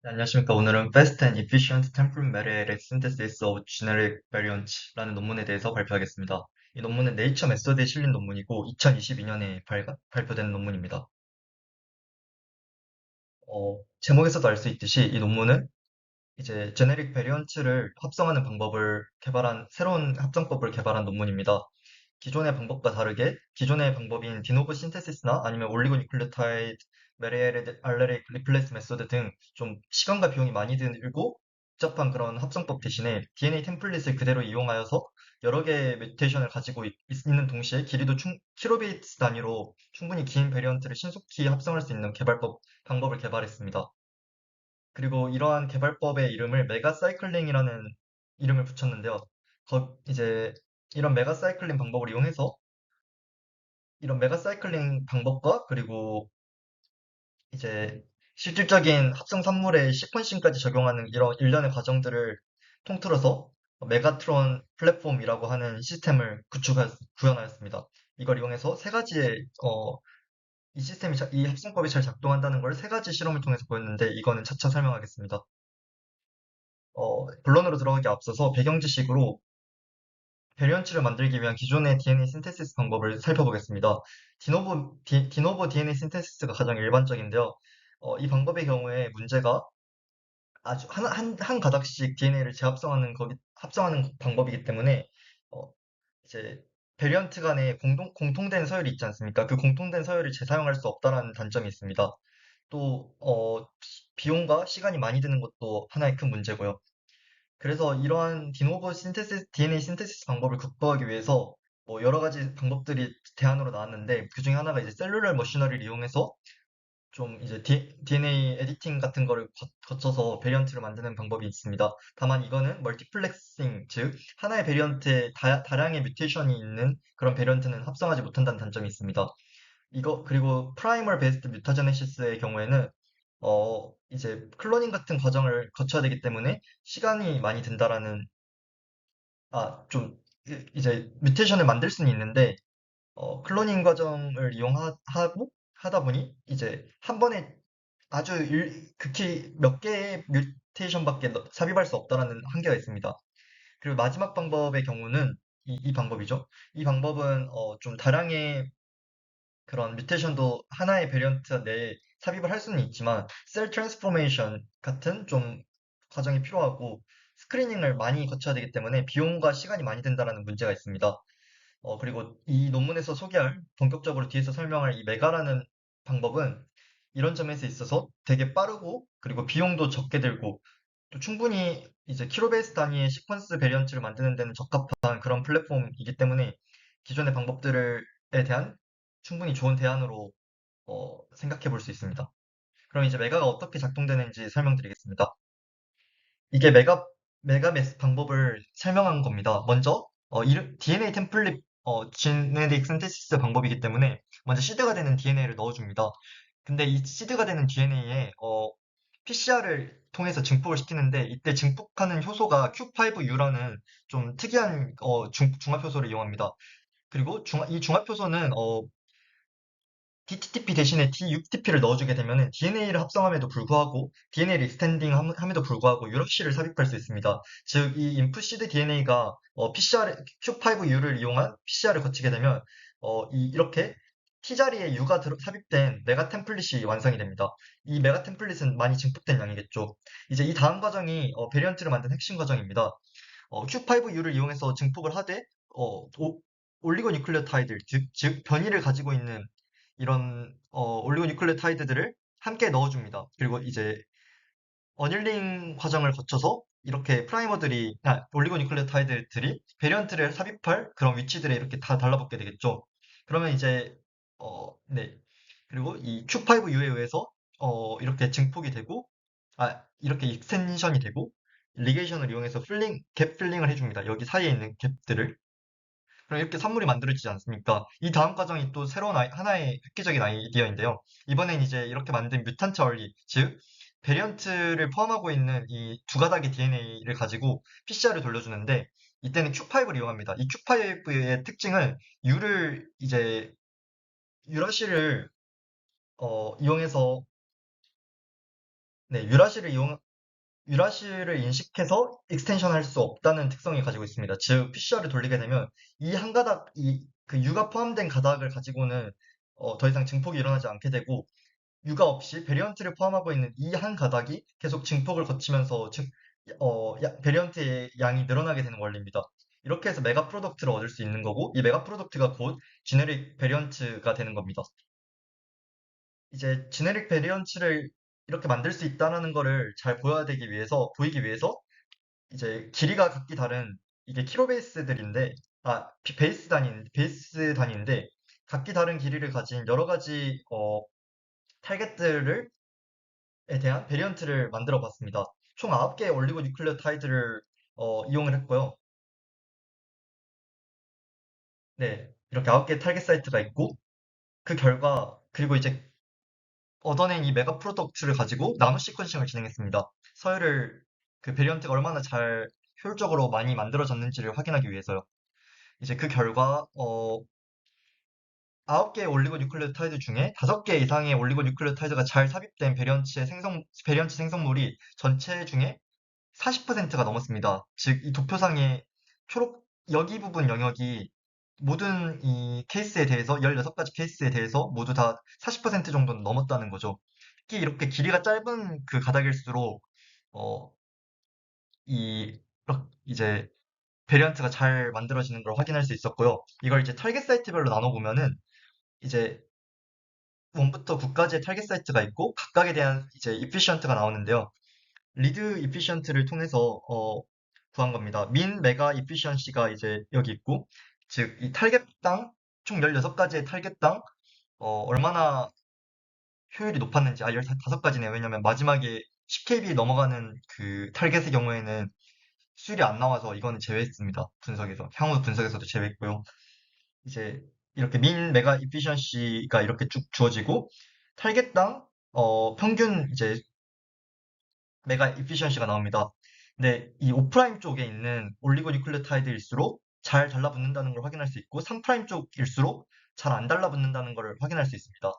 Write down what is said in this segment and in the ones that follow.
네, 안녕하십니까. 오늘은 Fast and Efficient Temporal Metabolic Synthesis of Generic Variant라는 논문에 대해서 발표하겠습니다. 이 논문은 네이처 메소드에 실린 논문이고 2022년에 발표된 논문입니다. 제목에서도 알 수 있듯이 이 논문은 이제 제네릭 베리언트를 합성하는 방법을 개발한 새로운 합성법을 개발한 논문입니다. 기존의 방법과 다르게 기존의 방법인 디노보 신테시스나 아니면 올리고뉴클레오타이드 메레 알레릭 리플레이스 메소드 등 좀 시간과 비용이 많이 들고 복잡한 그런 합성법 대신에 DNA 템플릿을 그대로 이용하여서 여러 개의 뮤테이션을 가지고 있는 동시에 길이도 킬로베이트 단위로 충분히 긴 베리언트를 신속히 합성할 수 있는 방법을 개발했습니다. 그리고 이러한 개발법의 이름을 메가사이클링이라는 이름을 붙였는데요. 이제 이런 메가사이클링 방법을 이용해서 이런 메가사이클링 방법과 그리고 이제 실질적인 합성 산물의 시퀀싱까지 적용하는 이런 일련의 과정들을 통틀어서 메가트론 플랫폼이라고 하는 시스템을 구현하였습니다. 이걸 이용해서 세 가지의 이 합성법이 잘 작동한다는 걸 세 가지 실험을 통해서 보였는데 이거는 차차 설명하겠습니다. 본론으로 들어가기 앞서서 배경 지식으로 배리언트를 만들기 위한 기존의 DNA 신테시스 방법을 살펴보겠습니다. 디노보 DNA 신테시스가 가장 일반적인데요. 이 방법의 경우에 문제가 아주 한 가닥씩 DNA를 합성하는 방법이기 때문에, 어, 이제, 베리언트 간에 공통된 서열이 있지 않습니까? 그 공통된 서열을 재사용할 수 없다는 단점이 있습니다. 또, 비용과 시간이 많이 드는 것도 하나의 큰 문제고요. 그래서 이러한 DNA 신테시스 방법을 극복하기 위해서 뭐 여러 가지 방법들이 대안으로 나왔는데 그 중에 하나가 이제 셀룰러 머시너리를 이용해서 좀 이제 DNA 에디팅 같은 거를 거쳐서 베리언트를 만드는 방법이 있습니다. 다만 이거는 멀티플렉싱, 즉 하나의 베리언트에 다량의 뮤테이션이 있는 그런 베리언트는 합성하지 못한다는 단점이 있습니다. 그리고 프라이멀 베이스드 뮤타제네시스의 경우에는 이제 클로닝 같은 과정을 거쳐야 되기 때문에 시간이 많이 든다라는 좀 이제 뮤테이션을 만들 수는 있는데 클로닝 과정을 이용하고 하다 보니 이제 한 번에 극히 몇 개의 뮤테이션밖에 삽입할 수 없다라는 한계가 있습니다. 그리고 마지막 방법의 경우는 이 방법이죠. 이 방법은 좀 다량의 그런 뮤테이션도 하나의 베리언트 내에 삽입을 할 수는 있지만 셀 트랜스포메이션 같은 좀 과정이 필요하고 스크리닝을 많이 거쳐야 되기 때문에 비용과 시간이 많이 든다라는 문제가 있습니다. 그리고 이 논문에서 본격적으로 뒤에서 설명할 이 메가라는 방법은 이런 점에서 있어서 되게 빠르고 그리고 비용도 적게 들고 또 충분히 이제 킬로베이스 단위의 시퀀스 베리언트를 만드는 데는 적합한 그런 플랫폼이기 때문에 기존의 방법들에 대한 충분히 좋은 대안으로 생각해 볼 수 있습니다. 그럼 이제 메가가 어떻게 작동되는지 설명드리겠습니다. 이게 메가메스 방법을 설명한 겁니다. 먼저 DNA 템플릿 지네틱 신테시스 방법이기 때문에 먼저 시드가 되는 DNA를 넣어줍니다. 근데 이 시드가 되는 DNA에 PCR을 통해서 증폭을 시키는데 이때 증폭하는 효소가 Q5U라는 좀 특이한 중합효소를 이용합니다. 그리고 이 중합효소는 DTP 대신에 DUTP를 넣어주게 되면 DNA를 합성함에도 불구하고 DNA를 함에도 불구하고 유럽시를 삽입할 수 있습니다. 즉, 이 인풋시드 DNA가 Q5U를 이용한 PCR을 거치게 되면 이렇게 T자리에 U가 삽입된 메가 템플릿이 완성이 됩니다. 이 메가 템플릿은 많이 증폭된 양이겠죠. 이제 이 다음 과정이 베리언트를 만든 핵심 과정입니다. Q5U를 이용해서 증폭을 하되 올리고뉴클레오타이드 즉 변이를 가지고 있는 이런 올리고뉴클레오타이드들을 함께 넣어줍니다. 그리고 이제 어닐링 과정을 거쳐서 이렇게 올리고뉴클레오타이드들이 베리언트를 삽입할 그런 위치들에 이렇게 다 달라붙게 되겠죠. 그러면 이제 네. 그리고 이 Q5U에 의해서 이렇게 증폭이 되고 이렇게 익스텐션이 되고 리게이션을 이용해서 갭 필링을 해줍니다. 여기 사이에 있는 갭들을. 그럼 이렇게 산물이 만들어지지 않습니까? 이 다음 과정이 또 새로운 하나의 획기적인 아이디어인데요. 이번엔 이제 이렇게 만든 뮤탄트 얼리, 즉 베리언트를 포함하고 있는 이 두 가닥의 DNA를 가지고 PCR을 돌려주는데 이때는 Q5를 이용합니다. 이 Q5의 특징은 U를 이제 유라시를 이용해서 네, 유라시를 인식해서 익스텐션 할 수 없다는 특성이 가지고 있습니다. 즉, PCR을 돌리게 되면 이 한 가닥, 그 U가 포함된 가닥을 가지고는 더 이상 증폭이 일어나지 않게 되고, U가 없이 베리언트를 포함하고 있는 이 한 가닥이 계속 증폭을 거치면서 베리언트의 양이 늘어나게 되는 원리입니다. 이렇게 해서 메가 프로덕트를 얻을 수 있는 거고, 이 메가 프로덕트가 곧 지네릭 베리언트가 되는 겁니다. 이제 지네릭 베리언트를 이렇게 만들 수 있다는 거를 잘 보이기 위해서 이제 길이가 각기 다른 이게 킬로베이스들인데, 베이스 단위인데 각기 다른 길이를 가진 여러 가지 타겟들을 에 대한 베리언트를 만들어 봤습니다. 총 9개의 올리고 뉴클레오타이드를 이용을 했고요. 네, 이렇게 9개의 타겟 사이트가 있고 그 결과 그리고 이제 얻어낸 이 메가 프로덕트를 가지고 나노 시퀀싱을 진행했습니다. 서열을 그 베리언트가 얼마나 잘 효율적으로 많이 만들어졌는지를 확인하기 위해서요. 이제 그 결과 9개의 올리고 뉴클레오타이드 중에 5개 이상의 올리고 뉴클레오타이드가 잘 삽입된 베리언트 생성물이 전체 중에 40%가 넘었습니다. 즉, 이 도표상의 여기 부분 영역이 모든 이 케이스에 대해서, 16가지 케이스에 대해서 모두 다 40% 정도는 넘었다는 거죠. 특히 이렇게 길이가 짧은 그 가닥일수록, 어, 이제, 베리언트가 잘 만들어지는 걸 확인할 수 있었고요. 이걸 이제 타겟 사이트별로 나눠보면은, 이제, 1부터 9까지의 타겟 사이트가 있고, 각각에 대한 이제 이피션트가 나오는데요. 리드 이피션트를 통해서 구한 겁니다. 민 메가 이피션시가 이제 여기 있고, 즉 이 탈겟당 총 16가지의 탈겟당 얼마나 효율이 높았는지, 15가지네요. 왜냐면 마지막에 10kb 넘어가는 그 탈겟의 경우에는 수율이 안 나와서 이거는 제외했습니다. 향후 분석에서도 제외했고요. 이제 이렇게 민 메가 이피션시가 이렇게 쭉 주어지고, 탈겟당 평균 이제 메가 이피션시가 나옵니다. 근데 이 5' 쪽에 있는 올리고뉴클레오타이드일수록 잘 달라붙는다는 걸 확인할 수 있고 3' 쪽일수록 잘 안 달라붙는다는 걸 확인할 수 있습니다.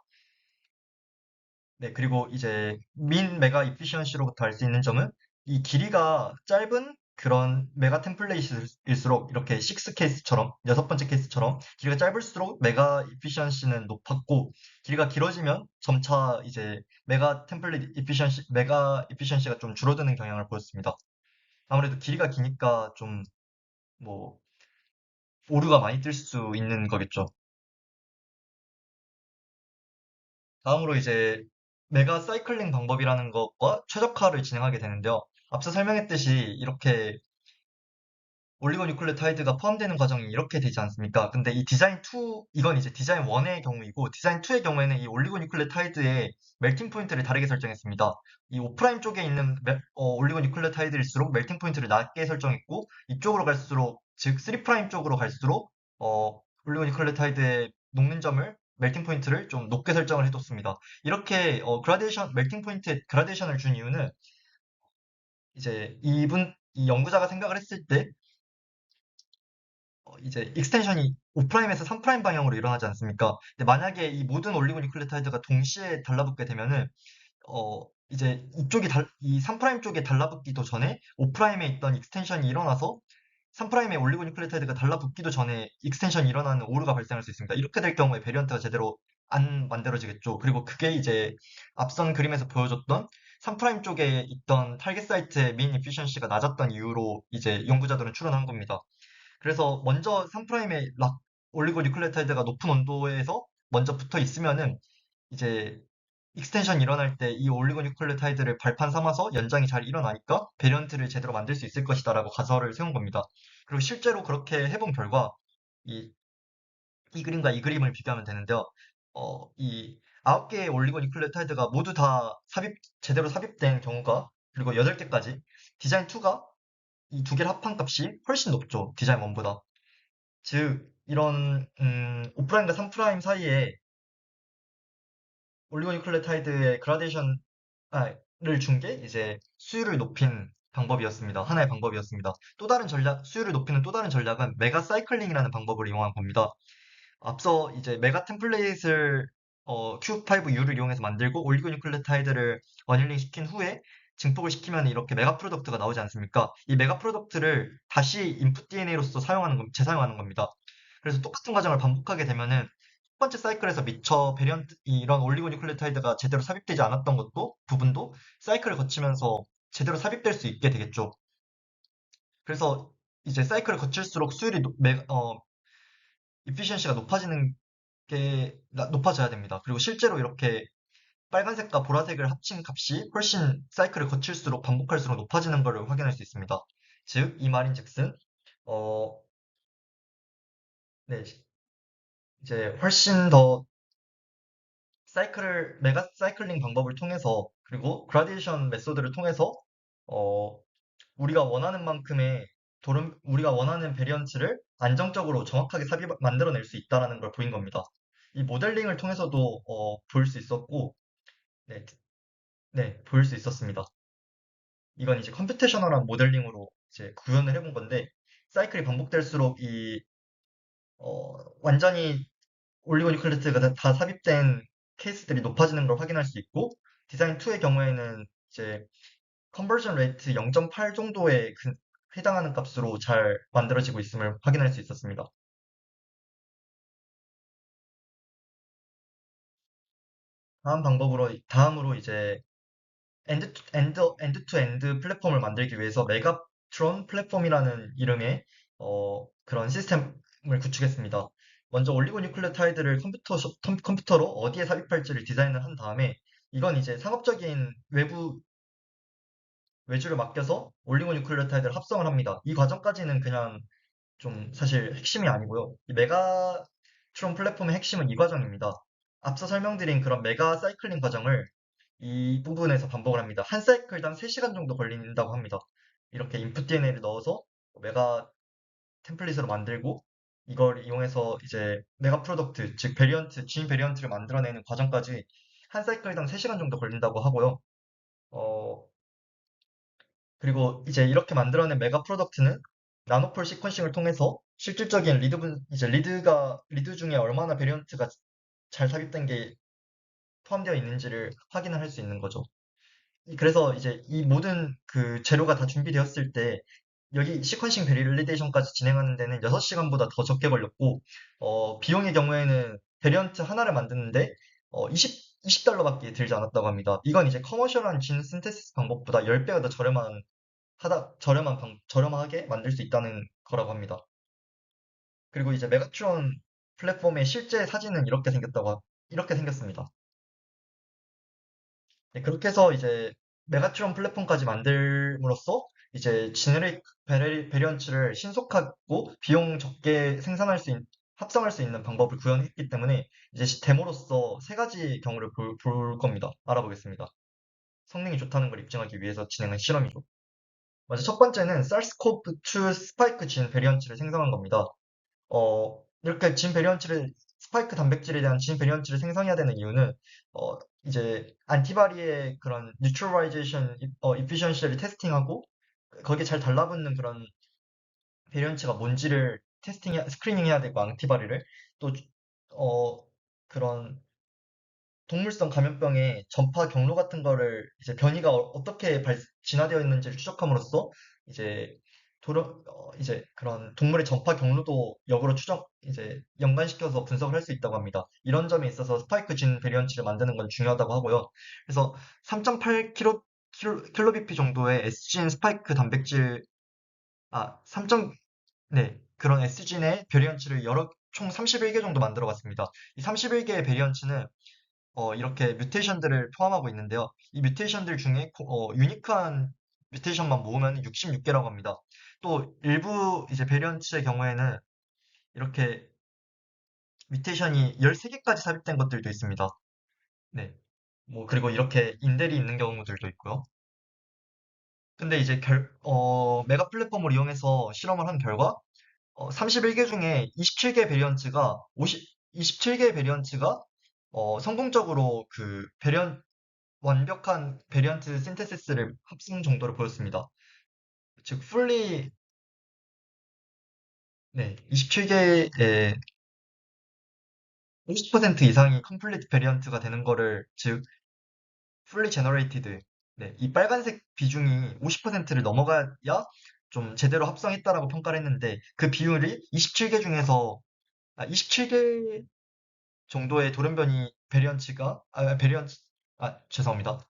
네, 그리고 이제 민 메가 이피션시로부터 알 수 있는 점은 이 길이가 짧은 그런 메가 템플릿일수록 이렇게 6 케이스처럼 6번째 케이스처럼 길이가 짧을수록 메가 이피션시는 높았고 길이가 길어지면 점차 이제 메가 이피션시가 좀 줄어드는 경향을 보였습니다. 아무래도 길이가 기니까 좀 뭐 오류가 많이 뜰 수 있는 거겠죠. 다음으로 이제 메가 사이클링 방법이라는 것과 최적화를 진행하게 되는데요. 앞서 설명했듯이 이렇게 올리고뉴클레오타이드가 포함되는 과정이 이렇게 되지 않습니까? 근데 이 이건 이제 디자인 1의 경우이고, 디자인 2의 경우에는 이 올리고뉴클레오타이드의 멜팅 포인트를 다르게 설정했습니다. 이 5' 쪽에 있는 올리고뉴클레오타이드일수록 멜팅 포인트를 낮게 설정했고, 이쪽으로 갈수록, 즉 3' 쪽으로 갈수록, 올리고뉴클레오타이드의 녹는 점을, 멜팅 포인트를 좀 높게 설정을 해뒀습니다. 이렇게, 멜팅 포인트에 그라데이션을 준 이유는, 이제 이 연구자가 생각을 했을 때, 이제 익스텐션이 5'에서 3' 방향으로 일어나지 않습니까? 근데 만약에 이 모든 올리고뉴클레오타이드가 동시에 달라붙게 되면은 이제 이 3' 쪽에 달라붙기도 전에 5'에 있던 익스텐션이 일어나서 3'에 올리고뉴클레오타이드가 달라붙기도 전에 익스텐션이 일어나는 오류가 발생할 수 있습니다. 이렇게 될 경우에 베리언트가 제대로 안 만들어지겠죠. 그리고 그게 이제 앞선 그림에서 보여줬던 3' 쪽에 있던 타겟 사이트의 민 이피션시가 낮았던 이유로 이제 연구자들은 추론한 겁니다. 그래서 먼저 3'에 올리고뉴클레오타이드가 높은 온도에서 먼저 붙어 있으면은 이제 익스텐션 일어날 때 이 올리고뉴클레오타이드를 발판 삼아서 연장이 잘 일어나니까 베리언트를 제대로 만들 수 있을 것이다라고 가설을 세운 겁니다. 그리고 실제로 그렇게 해본 결과 이, 이 그림과 이 그림을 비교하면 되는데요. 이 9개의 올리고뉴클레오타이드가 모두 다 제대로 삽입된 경우가 그리고 8개까지 디자인 2가 이 두 개를 합한 값이 훨씬 높죠. 디자인 1보다. 즉, 이런 5'과 3' 사이에 올리고뉴클레오타이드의 를 준 게 이제 수율을 높인 방법이었습니다. 하나의 방법이었습니다. 수율을 높이는 또 다른 전략은 메가 사이클링이라는 방법을 이용한 겁니다. 앞서 이제 메가 템플릿을 Q5U를 이용해서 만들고 올리고뉴클레오타이드를 어닐링 시킨 후에 증폭을 시키면 이렇게 메가 프로덕트가 나오지 않습니까? 이 메가 프로덕트를 다시 인풋 DNA로서 재사용하는 겁니다. 그래서 똑같은 과정을 반복하게 되면은 첫 번째 사이클에서 미처 베리언트 이런 올리고뉴클레오타이드가 제대로 삽입되지 않았던 것도 부분도 사이클을 거치면서 제대로 삽입될 수 있게 되겠죠. 그래서 이제 사이클을 거칠수록 이피시언시가 높아지는 게 높아져야 됩니다. 그리고 실제로 이렇게 빨간색과 보라색을 합친 값이 훨씬 사이클을 거칠수록 반복할수록 높아지는 것을 확인할 수 있습니다. 즉, 이 말인즉슨 어, 네, 이제 훨씬 더 메가 사이클링 방법을 통해서 그리고 그라데이션 메소드를 통해서 어, 우리가 원하는 만큼의 우리가 원하는 베리언츠를 안정적으로 정확하게 만들어낼 수 있다는 걸 보인 겁니다. 이 모델링을 통해서도 보일 수 있었고, 네, 네, 보일 수 있었습니다. 이건 이제 컴퓨테이셔널한 모델링으로 이제 구현을 해본 건데, 사이클이 반복될수록 완전히 올리고뉴클레오타이드가 다 삽입된 케이스들이 높아지는 걸 확인할 수 있고, 디자인 2의 경우에는 이제 컨버전 레이트 0.8 정도에 해당하는 값으로 잘 만들어지고 있음을 확인할 수 있었습니다. 다음으로 이제 엔드 투 엔드 플랫폼을 만들기 위해서 메가트론 플랫폼이라는 이름의 그런 시스템을 구축했습니다. 먼저 올리고뉴클레오타이드를 컴퓨터로 어디에 삽입할지를 디자인을 한 다음에 이건 이제 상업적인 외주를 맡겨서 올리고뉴클레오타이드를 합성을 합니다. 이 과정까지는 그냥 좀 사실 핵심이 아니고요. 이 메가트론 플랫폼의 핵심은 이 과정입니다. 앞서 설명드린 그런 메가 사이클링 과정을 이 부분에서 반복을 합니다. 한 사이클당 3시간 정도 걸린다고 합니다. 이렇게 인풋 DNA를 넣어서 메가 템플릿으로 만들고 이걸 이용해서 이제 메가 프로덕트, 즉 진 베리언트를 만들어내는 과정까지 한 사이클당 3시간 정도 걸린다고 하고요. 어, 그리고 이제 이렇게 만들어낸 메가 프로덕트는 나노폴 시퀀싱을 통해서 실질적인 리드 중에 얼마나 베리언트가 잘 삽입된 게 포함되어 있는지를 확인을 할 수 있는 거죠. 그래서 이제 이 모든 그 재료가 다 준비되었을 때 여기 시퀀싱 베리리데이션까지 진행하는 데는 6시간보다 더 적게 걸렸고 비용의 경우에는 베리언트 하나를 만드는데 20달러밖에 들지 않았다고 합니다. 이건 이제 커머셜한 진 신테시스 방법보다 10배가 더 저렴하게 만들 수 있다는 거라고 합니다. 그리고 이제 메가트론 플랫폼의 실제 사진은 이렇게 생겼습니다. 네, 그렇게 해서 이제 메가트론 플랫폼까지 만들므로써 이제 베리언츠를 신속하고 비용 적게 합성할 수 있는 방법을 구현했기 때문에 이제 데모로서 3가지 경우를 볼 겁니다. 알아보겠습니다. 성능이 좋다는 걸 입증하기 위해서 진행한 실험이죠. 먼저 첫 번째는 SARS-CoV-2 스파이크 진 베리언츠를 생성한 겁니다. 이렇게 스파이크 단백질에 대한 진 베리언츠를 생성해야 되는 이유는, 이제, 안티바디의 그런 뉴트럴라이제이션, 이피션시를 테스팅하고, 거기에 잘 달라붙는 그런 베리언츠가 뭔지를 스크리닝 해야 되고, 안티바디를. 또, 어, 그런 동물성 감염병의 전파 경로 같은 거를 이제 변이가 어떻게 진화되어 있는지를 추적함으로써 이제 이제 그런 동물의 전파 경로도 역으로 이제 연관시켜서 분석을 할 수 있다고 합니다. 이런 점에 있어서 스파이크 진 베리언치를 만드는 건 중요하다고 하고요. 그래서 3.8kbp 정도의 S진 스파이크 단백질, 3. 네, 그런 S진의 베리언치를 총 31개 정도 만들어 봤습니다. 이 31개의 베리언치는 이렇게 뮤테이션들을 포함하고 있는데요. 이 뮤테이션들 중에 유니크한 뮤테이션만 모으면 66개라고 합니다. 또 일부 이제 베리언츠의 경우에는 이렇게 뮤테이션이 13개까지 삽입된 것들도 있습니다. 네. 뭐 그리고 이렇게 인델이 있는 경우들도 있고요. 근데 이제 메가 플랫폼을 이용해서 실험을 한 결과 31개 중에 27개 베리언츠가 성공적으로 완벽한 베리언트 신테시스를 합승 정도를 보였습니다. 즉, 네, 27개의 50% 이상이 컴플리트 베리언트가 되는 거를, 즉 fully generated, 네, 이 빨간색 비중이 50%를 넘어가야 좀 제대로 합성했다라고 평가를 했는데, 그 비율이 27개 중에서 27개 정도의 돌연변이 베리언츠가 베리언츠 죄송합니다.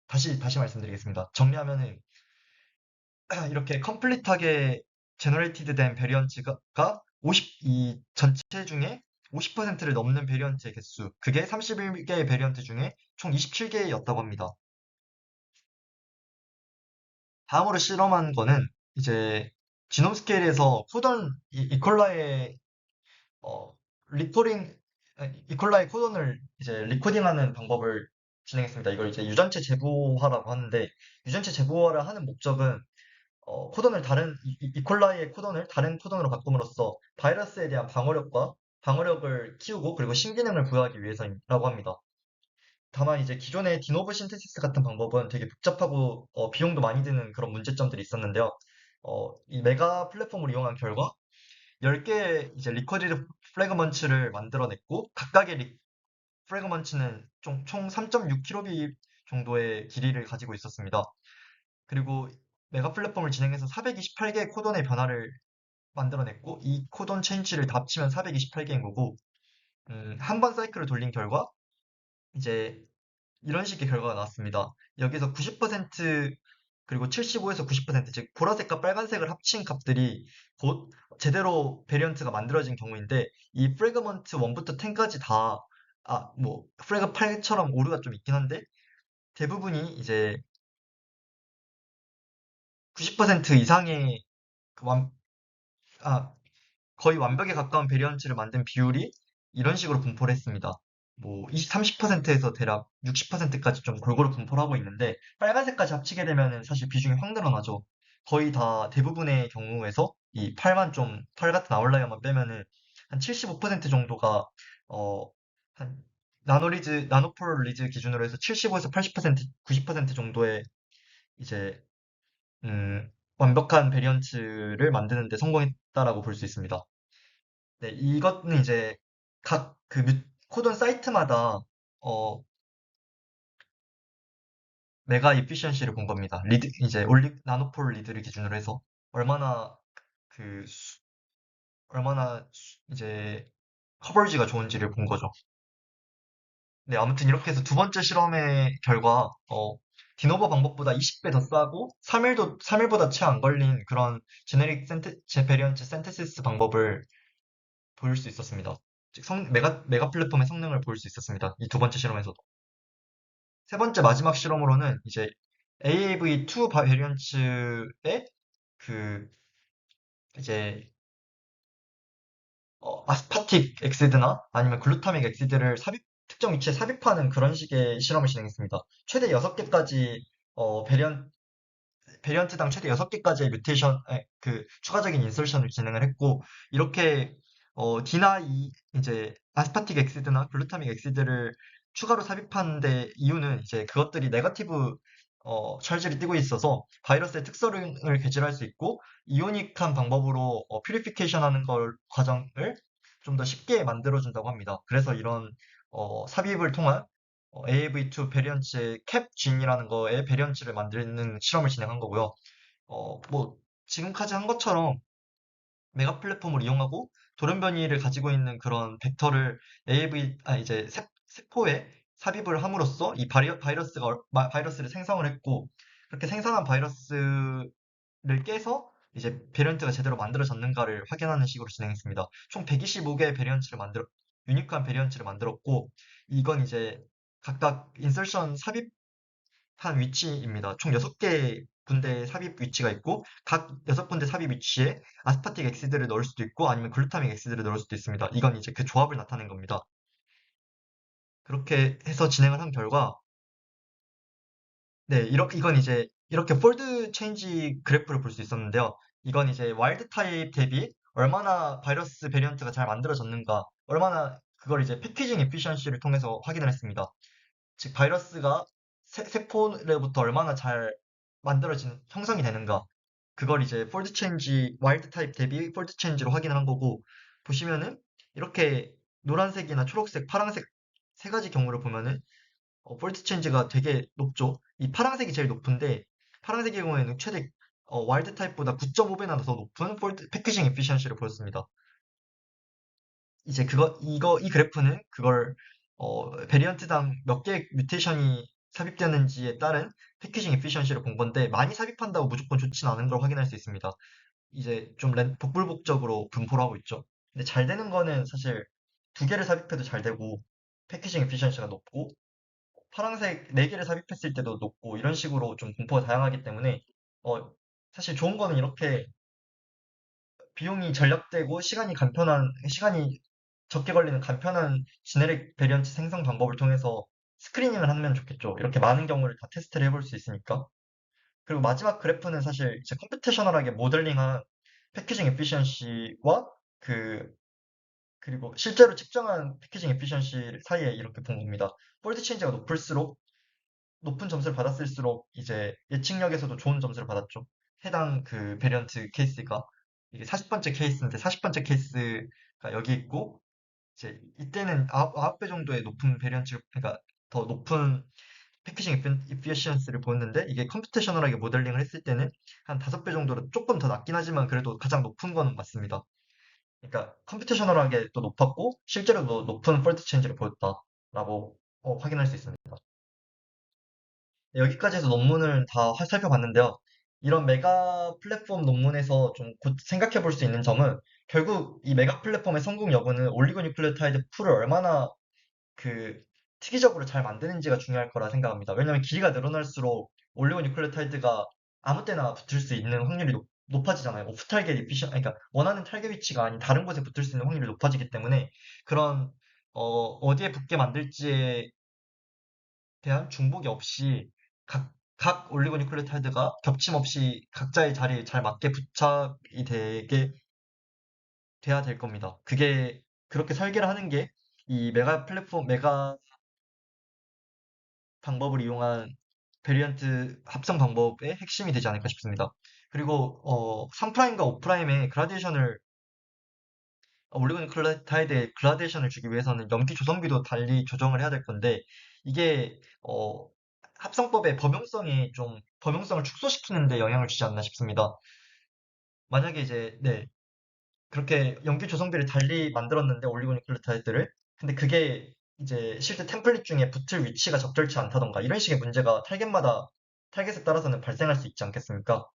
다시 말씀드리겠습니다. 정리하면은 이렇게 컴플릿하게 제너레이티드 된 베리언츠가 이 전체 중에 50%를 넘는 베리언트의 개수, 그게 31개의 베리언트 중에 총 27개였다고 합니다. 다음으로 실험한 거는 이제 지놈 스케일에서 코던 이퀄라의 어, 리코딩 이퀄라의 코던을 이제 리코딩하는 방법을 진행했습니다. 이걸 이제 유전체 재보화라고 하는데, 유전체 재보화를 하는 목적은 코던을 이퀄라의 코던을 다른 코던으로 바꿈으로써 바이러스에 대한 방어력을 키우고, 그리고 신기능을 부여하기 위해서라고 합니다. 다만 이제 기존의 디노브 신테시스 같은 방법은 되게 복잡하고 비용도 많이 드는 그런 문제점들이 있었는데요. 이 메가 플랫폼을 이용한 결과 10개의 이제 리커리드 프래그먼츠를 만들어냈고, 각각의 프래그먼츠는 총 3.6kb 정도의 길이를 가지고 있었습니다. 그리고 메가 플랫폼을 진행해서 428개의 코던의 변화를 만들어냈고, 이 코던 체인지를 다 합치면 428개인 거고, 한 번 사이클을 돌린 결과 이제 이런 식의 결과가 나왔습니다. 여기서 90% 그리고 75에서 90%, 즉 보라색과 빨간색을 합친 값들이 곧 제대로 베리언트가 만들어진 경우인데, 이 프래그먼트 1부터 10까지 다 뭐 프래그 8처럼 오류가 좀 있긴 한데, 대부분이 이제 90% 이상의 그 아, 거의 완벽에 가까운 베리언츠를 만든 비율이 이런 식으로 분포를 했습니다. 뭐 30%에서 대략 60%까지 좀 골고루 분포를 하고 있는데, 빨간색까지 합치게 되면은 사실 비중이 확 늘어나죠. 거의 다 대부분의 경우에서 이 팔 같은 아웃라이어만 빼면은 한 75% 정도가 어, 한 나노폴 리즈 기준으로 해서 75에서 80%, 90% 정도의 이제 완벽한 베리언츠를 만드는 데 성공했다라고 볼 수 있습니다. 네, 이것은 이제 각 코던 사이트마다 어, 메가 이피션시를 본 겁니다. 이제 나노폴 리드를 기준으로 해서 얼마나 그 이제 커버리지가 좋은지를 본 거죠. 네, 아무튼 이렇게 해서 두 번째 실험의 결과 디노버 방법보다 20배 더 싸고 3일보다 채 안 걸린 그런 제베리언트 센테시스 방법을 보일 수 있었습니다. 즉 메가 플랫폼의 성능을 보일 수 있었습니다. 이 두 번째 실험에서도. 세 번째 마지막 실험으로는 이제 AAV2 베리언츠의 그 이제 아스파틱 엑시드나 아니면 글루타믹 엑시드를 특정 위치에 삽입하는 그런 식의 실험을 진행했습니다. 최대 6개까지 어, 베리언 베리언트당 최대 6개까지의 추가적인 인설션을 진행을 했고, 이렇게 D나 이제 아스파틱 엑시드나 글루타믹 엑시드를 추가로 삽입한 데 이유는 이제 그것들이 네거티브 찰지를 띠고 있어서 바이러스의 특성을 개질할 수 있고, 이오닉한 방법으로 퓨리피케이션 하는 과정을 좀 더 쉽게 만들어준다고 합니다. 그래서 이런 삽입을 통한 AAV2 베리언츠의 캡 진이라는 거에 베리언츠를 만드는 실험을 진행한 거고요. 뭐 지금까지 한 것처럼 메가 플랫폼을 이용하고 돌연변이를 가지고 있는 그런 벡터를 이제 세포에 삽입을 함으로써 이 바이러스를 생성을 했고, 그렇게 생성한 바이러스를 깨서 이제 베리언트가 제대로 만들어졌는가를 확인하는 식으로 진행했습니다. 총 125개의 유니크한 베리언트를 만들었고, 이건 이제 각각 인설션 삽입한 위치입니다. 총 6개 군데의 삽입 위치가 있고, 각 6군데 삽입 위치에 아스파틱 엑시드를 넣을 수도 있고, 아니면 글루타믹 엑시드를 넣을 수도 있습니다. 이건 이제 그 조합을 나타낸 겁니다. 그렇게 해서 진행을 한 결과, 네, 이건 이제 이렇게 폴드 체인지 그래프를 볼 수 있었는데요. 이건 이제 와일드 타입 대비 얼마나 바이러스 베리언트가 잘 만들어졌는가, 얼마나 그걸 이제 패키징 에피션시를 통해서 확인을 했습니다. 즉 바이러스가 세포로부터 얼마나 잘 형성이 되는가, 그걸 이제 와일드 타입 대비 폴드 체인지로 확인을 한 거고, 보시면은 이렇게 노란색이나 초록색, 파란색 세 가지 경우를 보면은 폴트 체인지가 되게 높죠. 이 파란색이 제일 높은데 파란색의 경우에는 최대 와일드 타입보다 9.5배나 더 높은 폴트 패키징 에피션시를 보였습니다. 이제 이 그래프는 그걸 베리언트당 몇 개의 뮤테이션이 삽입되는지에 따른 패키징 에피션시를 본 건데 많이 삽입한다고 무조건 좋진 않은 걸 확인할 수 있습니다. 이제 좀 복불복적으로 분포를 하고 있죠. 근데 잘 되는 거는 사실 두 개를 삽입해도 잘 되고 패키징 에피션시가 높고 파란색 네 개를 삽입했을 때도 높고 이런 식으로 좀 분포가 다양하기 때문에 어, 사실 좋은 거는 이렇게 비용이 절약되고 시간이 적게 걸리는 간편한 지네릭 베리언트 생성 방법을 통해서 스크리닝을 하면 좋겠죠. 이렇게 많은 경우를 다 테스트를 해볼 수 있으니까. 그리고 마지막 그래프는 사실 이제 컴퓨테셔널하게 모델링한 패키징 에피션시와 그 그리고 실제로 측정한 패키징 에피션시 사이에 이렇게 본 겁니다. 폴드 체인지가 높을수록 높은 점수를 받았을수록 이제 예측력에서도 좋은 점수를 받았죠. 해당 그 베리언트 케이스가 이게 40번째 케이스인데 40번째 케이스가 여기 있고 이제 이때는 9배 정도의 높은 베리언트 그러니까 더 높은 패키징 에피시언스를 보였는데 이게 컴퓨테셔널하게 모델링을 했을 때는 한 5배 정도로 조금 더 낮긴 하지만 그래도 가장 높은 거는 맞습니다. 그러니까 컴퓨테셔널하게 또 높았고 실제로도 높은 폴트 체인지를 보였다라고 확인할 수 있습니다. 네, 여기까지 해서 논문을 다 살펴봤는데요. 이런 메가 플랫폼 논문에서 좀 곧 생각해 볼 수 있는 점은 결국 이 메가 플랫폼의 성공 여부는 올리고뉴클레오타이드 풀을 얼마나 그 특이적으로 잘 만드는지가 중요할 거라 생각합니다. 왜냐하면 길이가 늘어날수록 올리고뉴클레오타이드가 아무 때나 붙을 수 있는 확률이 높아지잖아요. 오프 타겟 이피션, 그러니까 원하는 타겟 위치가 아닌 다른 곳에 붙을 수 있는 확률이 높아지기 때문에 그런 어디에 붙게 만들지에 대한 중복이 없이 각 올리고뉴클레오타이드가 겹침 없이 각자의 자리에 잘 맞게 부착이 되게 돼야 될 겁니다. 그게 그렇게 설계를 하는 게 이 메가 방법을 이용한 베리언트 합성 방법의 핵심이 되지 않을까 싶습니다. 그리고 3'과 5'의 그라데이션을 올리고뉴클레오타이드의 그라데이션을 주기 위해서는 염기 조성비도 달리 조정을 해야 될 건데 이게 합성법의 범용성을 축소시키는 데 영향을 주지 않나 싶습니다. 만약에 이제 네 그렇게 염기 조성비를 달리 만들었는데 올리고뉴클레오타이드를 근데 그게 이제 실제 템플릿 중에 붙을 위치가 적절치 않다던가 이런 식의 문제가 타겟에 따라서는 발생할 수 있지 않겠습니까?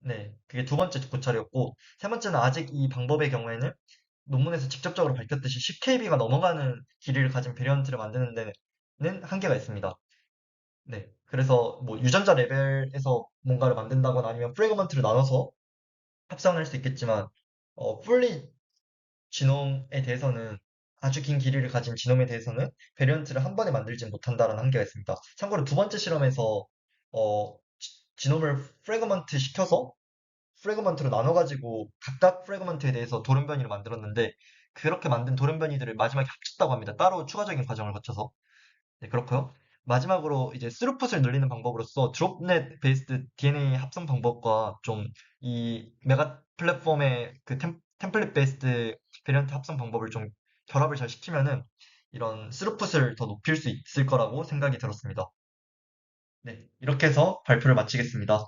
네 그게 두 번째 고찰이었고 세 번째는 아직 이 방법의 경우에는 논문에서 직접적으로 밝혔듯이 10kb가 넘어가는 길이를 가진 베리언트를 만드는 데는 한계가 있습니다. 네. 그래서 뭐 유전자 레벨에서 뭔가를 만든다거나 아니면 프레그먼트를 나눠서 합성할 수 있겠지만, 풀리 지놈에 대해서는 아주 긴 길이를 가진 지놈에 대해서는 베리언트를 한 번에 만들지 못한다는 한계가 있습니다. 참고로 두 번째 실험에서 지놈을 프래그먼트 시켜서 프래그먼트로 나눠가지고 각각 프래그먼트에 대해서 돌연변이를 만들었는데 그렇게 만든 돌연변이들을 마지막에 합쳤다고 합니다. 따로 추가적인 과정을 거쳐서. 네, 그렇고요. 마지막으로 이제 스루풋을 늘리는 방법으로서 드롭넷 베이스드 DNA 합성 방법과 좀 이 메가 플랫폼의 그 템플릿 베이스드 베리언트 합성 방법을 좀 결합을 잘 시키면은 이런 스루풋을 더 높일 수 있을 거라고 생각이 들었습니다. 네, 이렇게 해서 발표를 마치겠습니다.